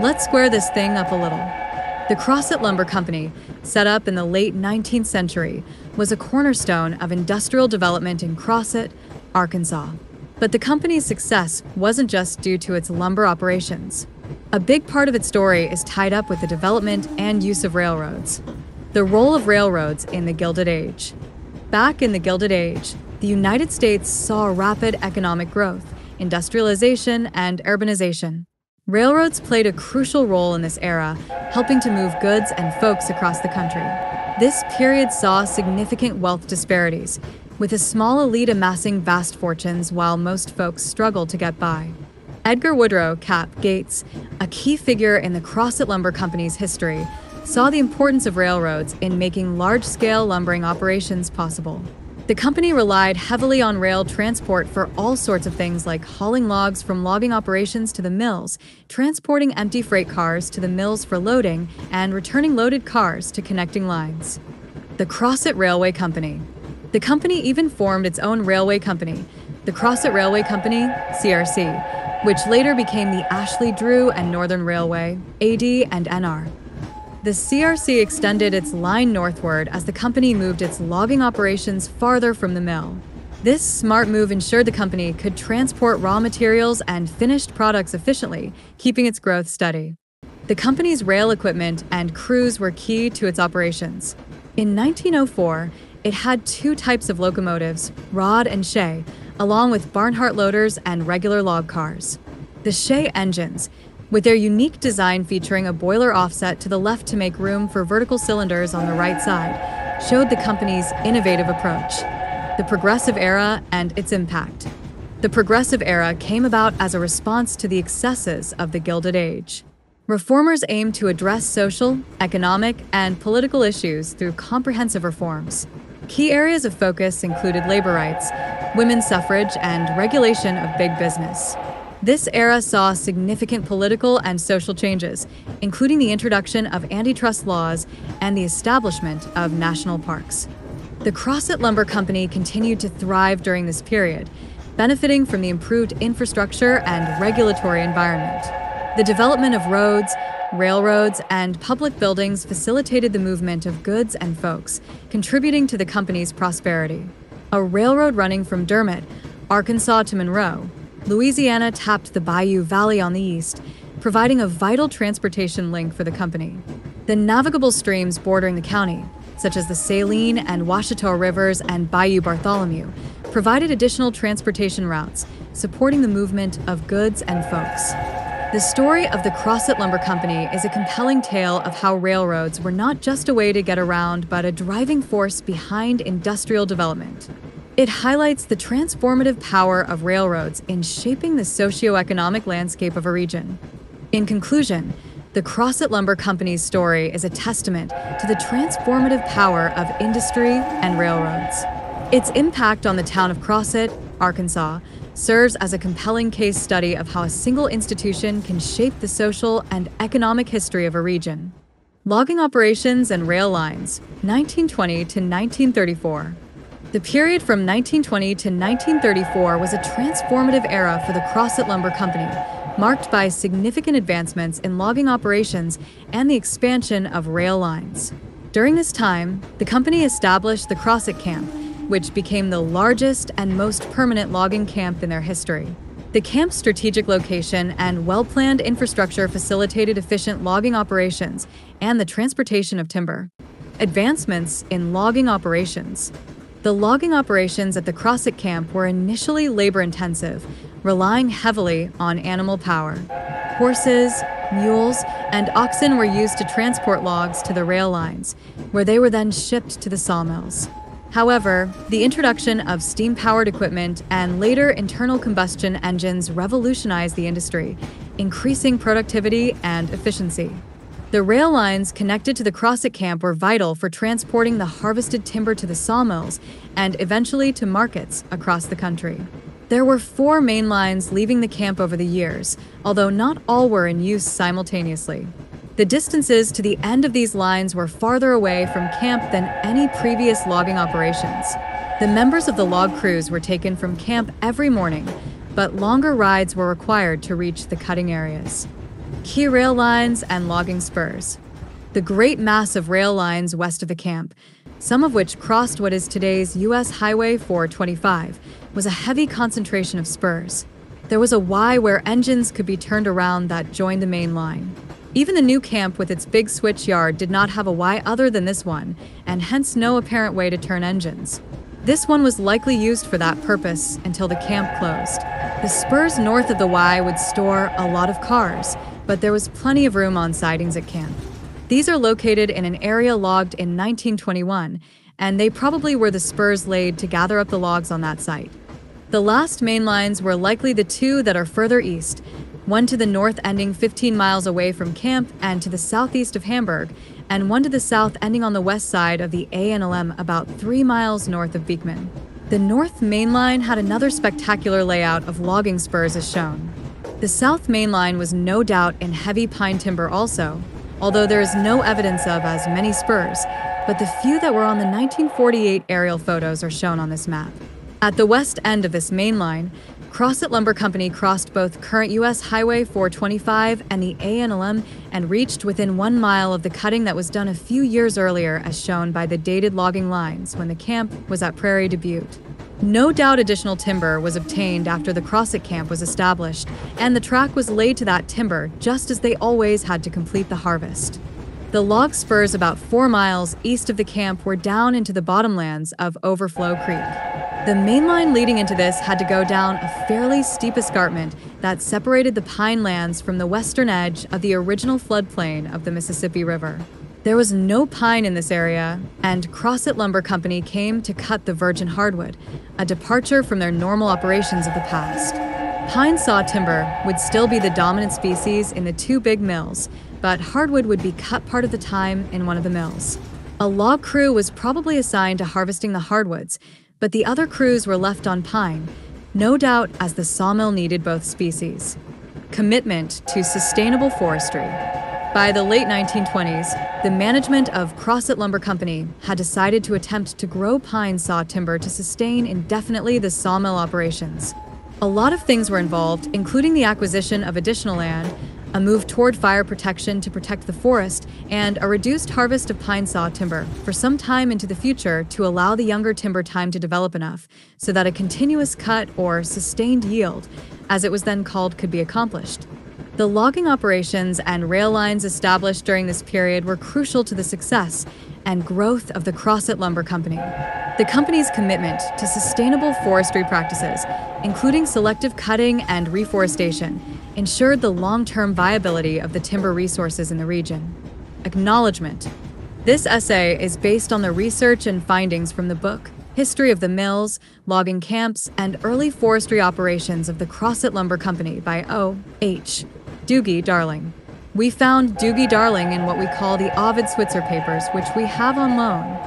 Let's square this thing up a little. The Crossett Lumber Company, set up in the late 19th century, was a cornerstone of industrial development in Crossett, Arkansas. But the company's success wasn't just due to its lumber operations. A big part of its story is tied up with the development and use of railroads. The role of railroads in the Gilded Age. Back in the Gilded Age, the United States saw rapid economic growth, industrialization, and urbanization. Railroads played a crucial role in this era, helping to move goods and folks across the country. This period saw significant wealth disparities, with a small elite amassing vast fortunes while most folks struggled to get by. Edgar Woodrow Cap Gates, a key figure in the Crossett Lumber Company's history, saw the importance of railroads in making large-scale lumbering operations possible. The company relied heavily on rail transport for all sorts of things like hauling logs from logging operations to the mills, transporting empty freight cars to the mills for loading, and returning loaded cars to connecting lines. The Crossett Railway Company. The company even formed its own railway company, the Crossett Railway Company, CRC, which later became the Ashley Drew and Northern Railway, AD and NR. The CRC extended its line northward as the company moved its logging operations farther from the mill. This smart move ensured the company could transport raw materials and finished products efficiently, keeping its growth steady. The company's rail equipment and crews were key to its operations. In 1904, it had two types of locomotives, rod and shay, along with Barnhart loaders and regular log cars. The shay engines, with their unique design featuring a boiler offset to the left to make room for vertical cylinders on the right side, showed the company's innovative approach. The Progressive Era and its impact. The Progressive Era came about as a response to the excesses of the Gilded Age. Reformers aimed to address social, economic, and political issues through comprehensive reforms. Key areas of focus included labor rights, women's suffrage, and regulation of big business. This era saw significant political and social changes, including the introduction of antitrust laws and the establishment of national parks. The Crossett Lumber Company continued to thrive during this period, benefiting from the improved infrastructure and regulatory environment. The development of roads, railroads, and public buildings facilitated the movement of goods and folks, contributing to the company's prosperity. A railroad running from Dermot, Arkansas to Monroe, Louisiana tapped the Bayou Valley on the east, providing a vital transportation link for the company. The navigable streams bordering the county, such as the Saline and Washita Rivers and Bayou Bartholomew, provided additional transportation routes, supporting the movement of goods and folks. The story of the Crossett Lumber Company is a compelling tale of how railroads were not just a way to get around, but a driving force behind industrial development. It highlights the transformative power of railroads in shaping the socio-economic landscape of a region. In conclusion, the Crossett Lumber Company's story is a testament to the transformative power of industry and railroads. Its impact on the town of Crossett, Arkansas, serves as a compelling case study of how a single institution can shape the social and economic history of a region. Logging operations and rail lines, 1920 to 1934. The period from 1920 to 1934 was a transformative era for the Crossett Lumber Company, marked by significant advancements in logging operations and the expansion of rail lines. During this time, the company established the Crossett Camp, which became the largest and most permanent logging camp in their history. The camp's strategic location and well-planned infrastructure facilitated efficient logging operations and the transportation of timber. Advancements in logging operations. The logging operations at the Crossett Camp were initially labor-intensive, relying heavily on animal power. Horses, mules, and oxen were used to transport logs to the rail lines, where they were then shipped to the sawmills. However, the introduction of steam-powered equipment and later internal combustion engines revolutionized the industry, increasing productivity and efficiency. The rail lines connected to the Crossett Camp were vital for transporting the harvested timber to the sawmills and eventually to markets across the country. There were 4 main lines leaving the camp over the years, although not all were in use simultaneously. The distances to the end of these lines were farther away from camp than any previous logging operations. The members of the log crews were taken from camp every morning, but longer rides were required to reach the cutting areas. Key rail lines and logging spurs. The great mass of rail lines west of the camp, some of which crossed what is today's U.S. Highway 425, was a heavy concentration of spurs. There was a Y where engines could be turned around that joined the main line. Even the new camp with its big switch yard did not have a Y other than this one, and hence no apparent way to turn engines. This one was likely used for that purpose until the camp closed. The spurs north of the Y would store a lot of cars, but there was plenty of room on sidings at camp. These are located in an area logged in 1921, and they probably were the spurs laid to gather up the logs on that site. The last main lines were likely the two that are further east, one to the north ending 15 miles away from camp and to the southeast of Hamburg, and one to the south ending on the west side of the A&LM about 3 miles north of Beekman. The north main line had another spectacular layout of logging spurs as shown. The south main line was no doubt in heavy pine timber also, although there is no evidence of as many spurs, but the few that were on the 1948 aerial photos are shown on this map. At the west end of this main line, Crossett Lumber Company crossed both current U.S. Highway 425 and the A&LM and reached within 1 mile of the cutting that was done a few years earlier as shown by the dated logging lines when the camp was at Prairie du Butte. No doubt additional timber was obtained after the Crossett camp was established, and the track was laid to that timber just as they always had to complete the harvest. The log spurs about 4 miles east of the camp were down into the bottomlands of Overflow Creek. The main line leading into this had to go down a fairly steep escarpment that separated the pine lands from the western edge of the original floodplain of the Mississippi River. There was no pine in this area, and Crossett Lumber Company came to cut the virgin hardwood, a departure from their normal operations of the past. Pine saw timber would still be the dominant species in the two big mills, but hardwood would be cut part of the time in one of the mills. A log crew was probably assigned to harvesting the hardwoods, but the other crews were left on pine, no doubt as the sawmill needed both species. Commitment to sustainable forestry. By the late 1920s, the management of Crossett Lumber Company had decided to attempt to grow pine saw timber to sustain indefinitely the sawmill operations. A lot of things were involved, including the acquisition of additional land, a move toward fire protection to protect the forest, and a reduced harvest of pine saw timber for some time into the future to allow the younger timber time to develop enough so that a continuous cut or sustained yield, as it was then called, could be accomplished. The logging operations and rail lines established during this period were crucial to the success and growth of the Crossett Lumber Company. The company's commitment to sustainable forestry practices, including selective cutting and reforestation, ensured the long-term viability of the timber resources in the region. Acknowledgement. This essay is based on the research and findings from the book History of the Mills, Logging Camps, and Early Forestry Operations of the Crossett Lumber Company by O.H. Doogie Darling. We found Doogie Darling in what we call the Ovid Switzer papers, which we have on loan.